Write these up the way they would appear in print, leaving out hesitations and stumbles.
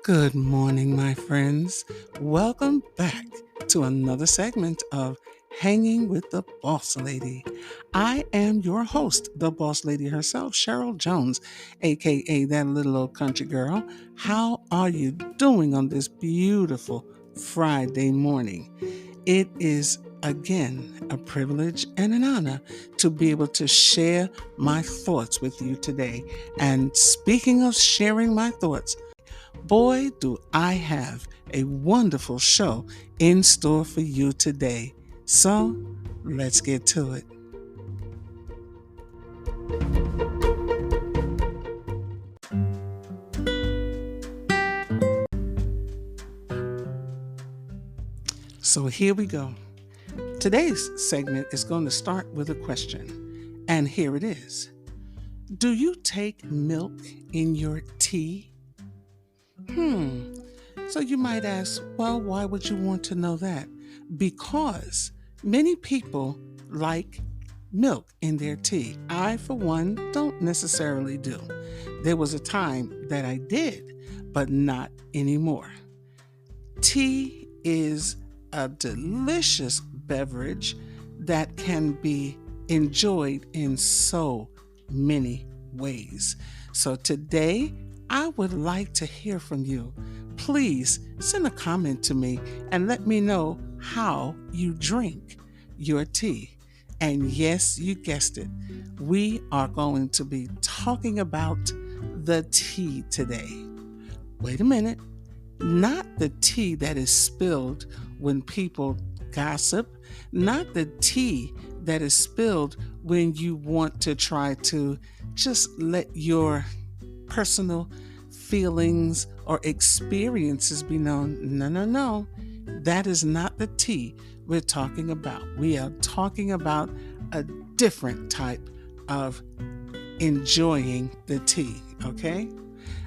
Good morning, my friends. Welcome back to another segment of Hanging with the Boss Lady. I am your host, the Boss Lady herself, Cheryl Jones, aka that little old country girl. How are you doing on this beautiful Friday morning? It is again a privilege and an honor to be able to share my thoughts with you today. And speaking of sharing my thoughts, boy, do I have a wonderful show in store for you today. So let's get to it. So here we go. Today's segment is going to start with a question, and here it is. Do you take milk in your tea? So you might ask, well, why would you want to know that? Because many people like milk in their tea. I, for one, don't necessarily do. There was a time that I did, but not anymore. Tea is a delicious beverage that can be enjoyed in so many ways. So today, I would like to hear from you. Please send a comment to me and let me know how you drink your tea. And yes, you guessed it. We are going to be talking about the tea today. Wait a minute. Not the tea that is spilled when people gossip, not the tea that is spilled when you want to try to just let your personal feelings or experiences be known. No. That is not the tea we're talking about. We are talking about a different type of enjoying the tea, okay?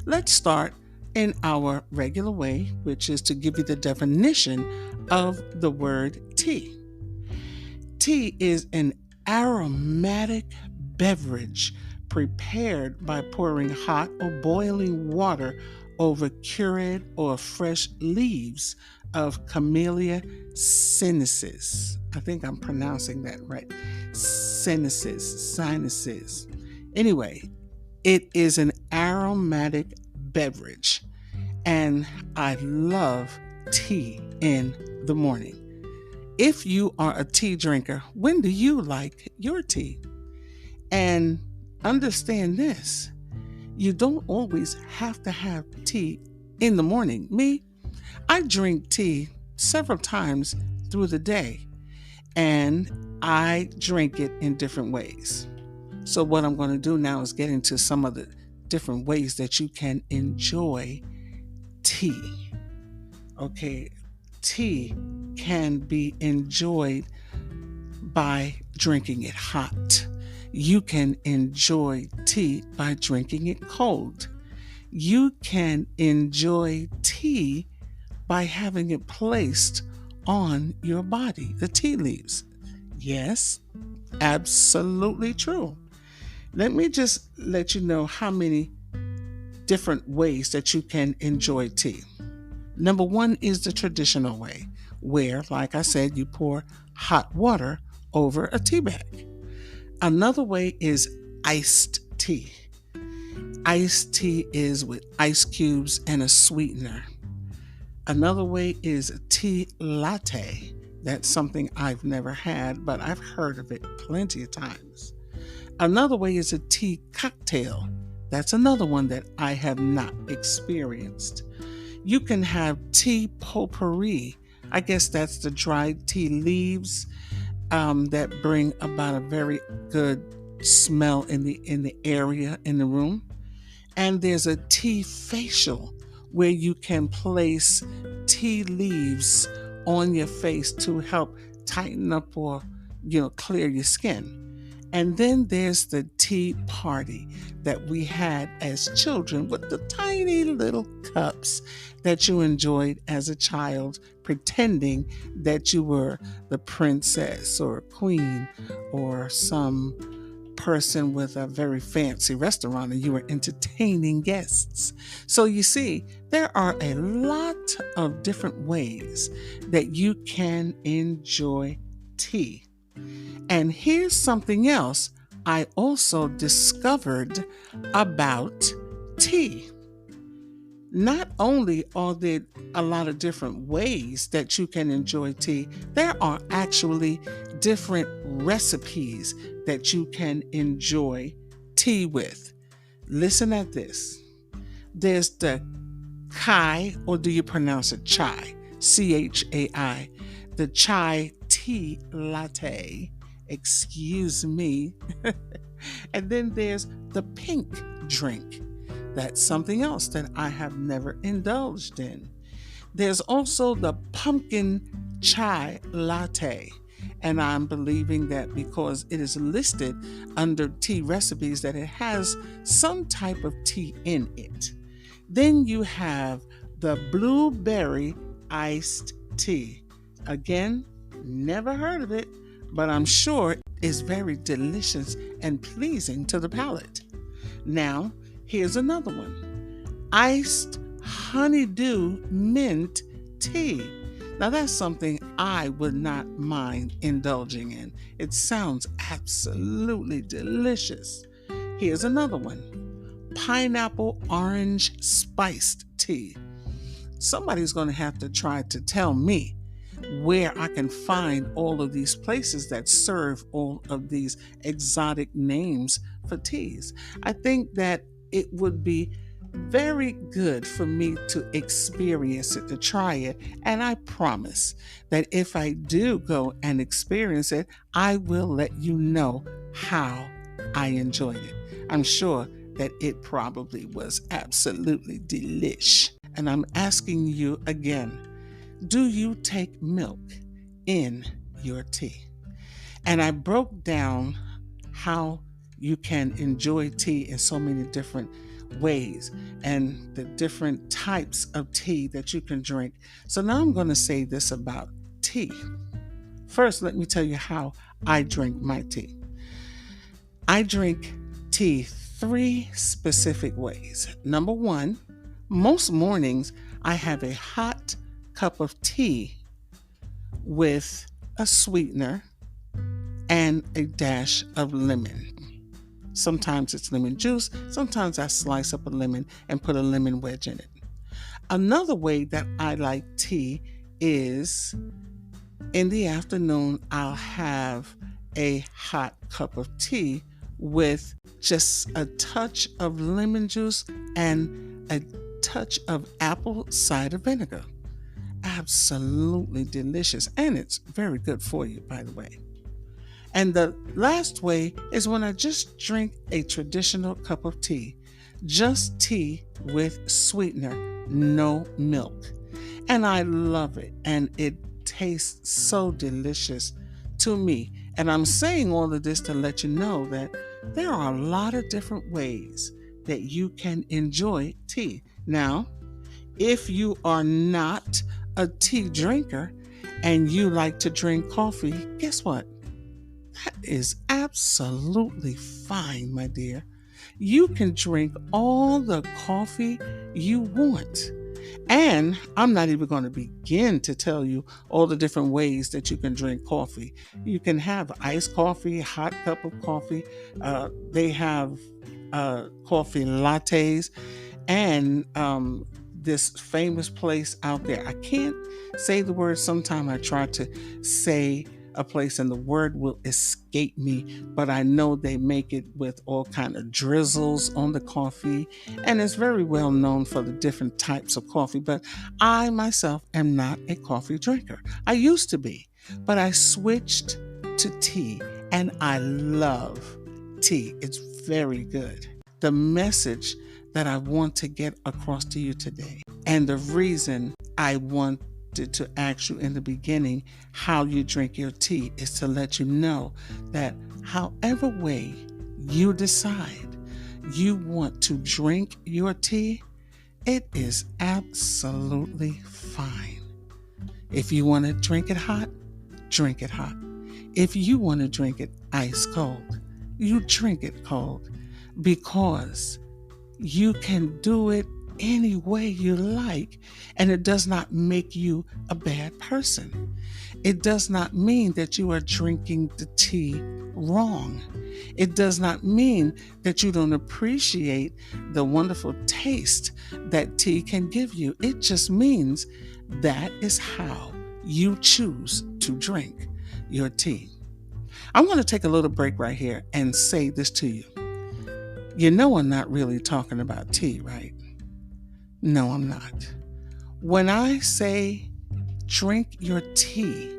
Let's start in our regular way, which is to give you the definition of the word tea. Tea is an aromatic beverage prepared by pouring hot or boiling water over cured or fresh leaves of Camellia sinensis. I think I'm pronouncing that right. Sinuses. Anyway, it is an aromatic beverage, and I love tea in the morning. If you are a tea drinker, when do you like your tea? And understand this, you don't always have to have tea in the morning. Me, I drink tea several times through the day, and I drink it in different ways. So what I'm going to do now is get into some of the different ways that you can enjoy tea. Okay, tea can be enjoyed by drinking it hot. You can enjoy tea by drinking it cold. You can enjoy tea by having it placed on your body, the tea leaves. Yes, absolutely true. Let me just let you know how many different ways that you can enjoy tea. Number one is the traditional way, where, like I said, you pour hot water over a tea bag. Another way is iced tea. Iced tea is with ice cubes and a sweetener. Another way is a tea latte. That's something I've never had, but I've heard of it plenty of times. Another way is a tea cocktail. That's another one that I have not experienced. You can have tea potpourri. I guess that's the dried tea leaves that bring about a very good smell in the area, in the room. And there's a tea facial where you can place tea leaves on your face to help tighten up or clear your skin. And then there's the tea party that we had as children with the tiny little cups that you enjoyed as a child, pretending that you were the princess or queen or some person with a very fancy restaurant and you are entertaining guests. So you see, there are a lot of different ways that you can enjoy tea. And here's something else I also discovered about tea. Not only are there a lot of different ways that you can enjoy tea, there are actually different recipes that you can enjoy tea with. Listen at this. There's the chai, or do you pronounce it chai? Chai. The chai tea latte. Excuse me. And then there's the pink drink. That's something else that I have never indulged in. There's also the pumpkin chai latte. And I'm believing that because it is listed under tea recipes that it has some type of tea in it. Then you have the blueberry iced tea. Again, never heard of it, but I'm sure it's very delicious and pleasing to the palate. Now, here's another one. Iced honeydew mint tea. Now that's something I would not mind indulging in. It sounds absolutely delicious. Here's another one. Pineapple orange spiced tea. Somebody's going to have to try to tell me where I can find all of these places that serve all of these exotic names for teas. I think that it would be very good for me to experience it, to try it, and I promise that if I do go and experience it, I will let you know how I enjoyed it. I'm sure that it probably was absolutely delish. And I'm asking you again, do you take milk in your tea? And I broke down how you can enjoy tea in so many different ways and the different types of tea that you can drink. So now I'm going to say this about tea. First, let me tell you how I drink my tea. I drink tea 3 specific ways. Number 1, most mornings I have a hot cup of tea with a sweetener and a dash of lemon. Sometimes it's lemon juice. Sometimes I slice up a lemon and put a lemon wedge in it. Another way that I like tea is in the afternoon, I'll have a hot cup of tea with just a touch of lemon juice and a touch of apple cider vinegar. Absolutely delicious. And it's very good for you, by the way. And the last way is when I just drink a traditional cup of tea, just tea with sweetener, no milk. And I love it. And it tastes so delicious to me. And I'm saying all of this to let you know that there are a lot of different ways that you can enjoy tea. Now, if you are not a tea drinker and you like to drink coffee, guess what? That is absolutely fine, my dear. You can drink all the coffee you want. And I'm not even going to begin to tell you all the different ways that you can drink coffee. You can have iced coffee, hot cup of coffee. They have coffee lattes and this famous place out there. I can't say the word. Sometimes I try to say a place and the word will escape me, but I know they make it with all kind of drizzles on the coffee, and it's very well known for the different types of coffee. But I myself am not a coffee drinker. I used to be, but I switched to tea, and I love tea. It's very good. The message that I want to get across to you today, and the reason I want to ask you in the beginning how you drink your tea is to let you know that however way you decide you want to drink your tea, it is absolutely fine. If you want to drink it hot, drink it hot. If you want to drink it ice cold, you drink it cold because you can do it any way you like, and it does not make you a bad person. It does not mean that you are drinking the tea wrong. It does not mean that you don't appreciate the wonderful taste that tea can give you. It just means that is how you choose to drink your tea. I'm going to take a little break right here and say this to you. You know I'm not really talking about tea, right? No, I'm not. When I say drink your tea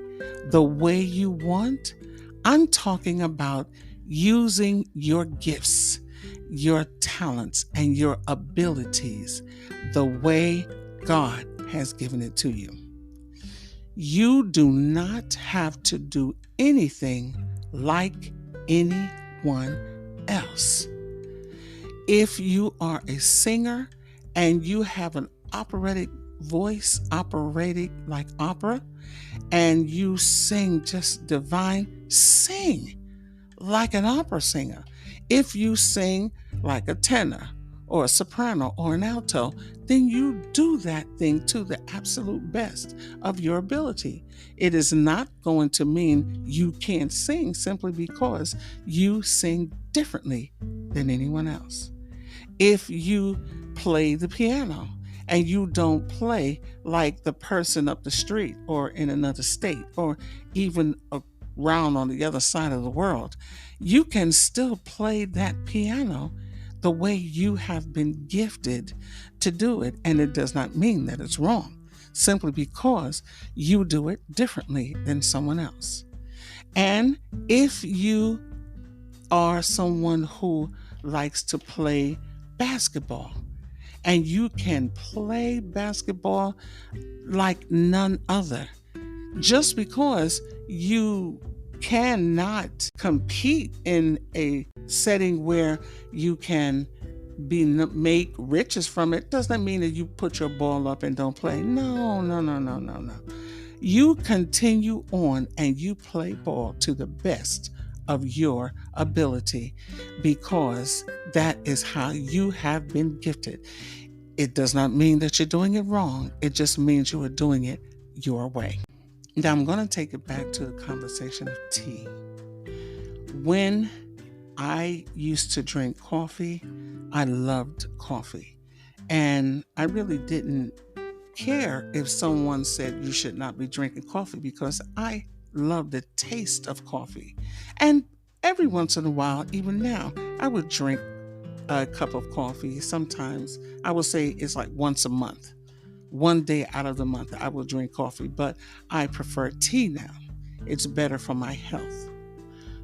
the way you want, I'm talking about using your gifts, your talents, and your abilities the way God has given it to you. You do not have to do anything like anyone else. If you are a singer and you have an operatic voice, operatic like opera, and you sing just divine, sing like an opera singer. If you sing like a tenor or a soprano or an alto, then you do that thing to the absolute best of your ability. It is not going to mean you can't sing simply because you sing differently than anyone else. If you play the piano and you don't play like the person up the street or in another state or even around on the other side of the world, you can still play that piano the way you have been gifted to do it. And it does not mean that it's wrong, simply because you do it differently than someone else. And if you are someone who likes to play basketball, and you can play basketball like none other, just because you cannot compete in a setting where you can make riches from it, doesn't mean that you put your ball up and don't play. No. You continue on and you play ball to the best of your ability, because that is how you have been gifted. It does not mean that you're doing it wrong. It just means you are doing it your way. Now I'm going to take it back to the conversation of tea. When I used to drink coffee, I loved coffee. And I really didn't care if someone said you should not be drinking coffee, because I love the taste of coffee. And every once in a while, even now, I would drink a cup of coffee. Sometimes I would say it's like once a month. One day out of the month, I will drink coffee, but I prefer tea now. It's better for my health.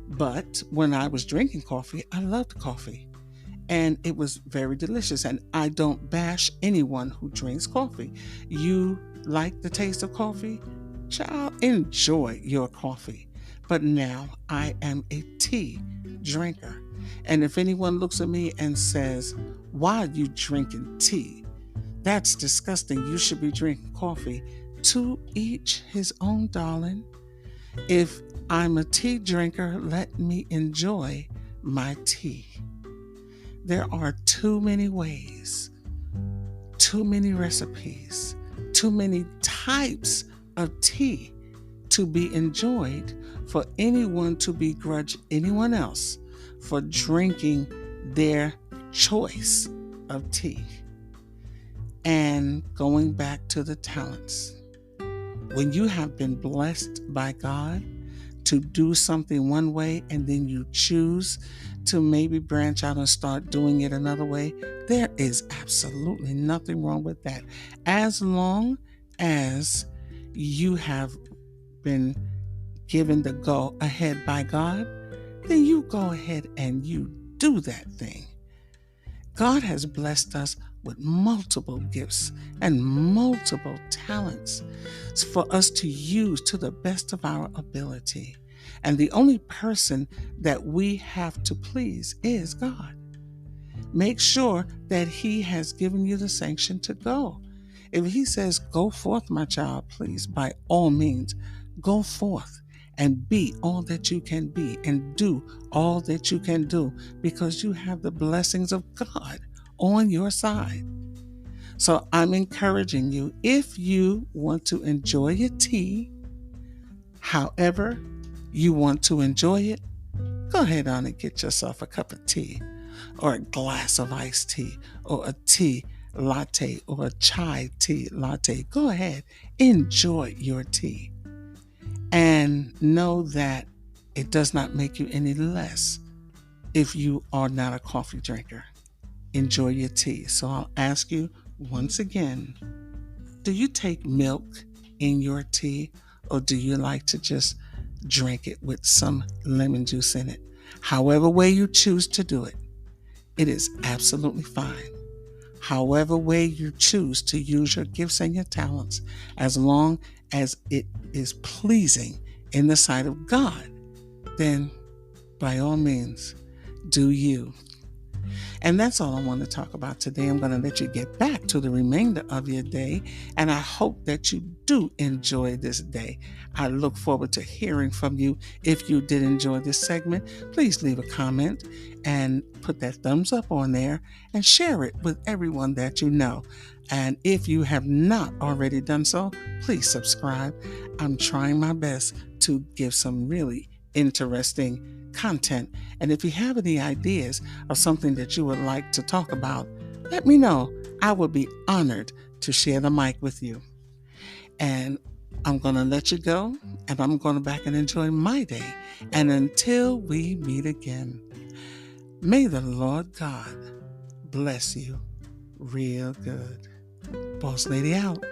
But when I was drinking coffee, I loved coffee. And it was very delicious. And I don't bash anyone who drinks coffee. You like the taste of coffee? Child, enjoy your coffee. But now I am a tea drinker. And if anyone looks at me and says, "Why are you drinking tea? That's disgusting. You should be drinking coffee." To each his own, darling. If I'm a tea drinker, let me enjoy my tea. There are too many ways, too many recipes, too many types of tea to be enjoyed for anyone to begrudge anyone else for drinking their choice of tea. And going back to the talents, when you have been blessed by God to do something one way and then you choose to maybe branch out and start doing it another way, there is absolutely nothing wrong with that. As long as you have been given the go ahead by God, then you go ahead and you do that thing. God has blessed us with multiple gifts and multiple talents for us to use to the best of our ability. And the only person that we have to please is God. Make sure that He has given you the sanction to go. If He says, "Go forth, my child," please, by all means, go forth and be all that you can be and do all that you can do because you have the blessings of God on your side. So I'm encouraging you, if you want to enjoy your tea, however you want to enjoy it, go ahead on and get yourself a cup of tea or a glass of iced tea or a tea latte or a chai tea latte. Go ahead, enjoy your tea. And know that it does not make you any less if you are not a coffee drinker. Enjoy your tea. So I'll ask you once again, do you take milk in your tea or do you like to just drink it with some lemon juice in it? However way you choose to do it, it is absolutely fine. However way you choose to use your gifts and your talents, as long as it is pleasing in the sight of God, then by all means, do you. And that's all I want to talk about today. I'm going to let you get back to the remainder of your day, and I hope that you do enjoy this day. I look forward to hearing from you. If you did enjoy this segment, please leave a comment and put that thumbs up on there and share it with everyone that you know. And if you have not already done so, please subscribe. I'm trying my best to give some really interesting content. And if you have any ideas of something that you would like to talk about, let me know. I would be honored to share the mic with you. And I'm going to let you go, and I'm going to back and enjoy my day. And until we meet again, may the Lord God bless you real good. Boss Lady out.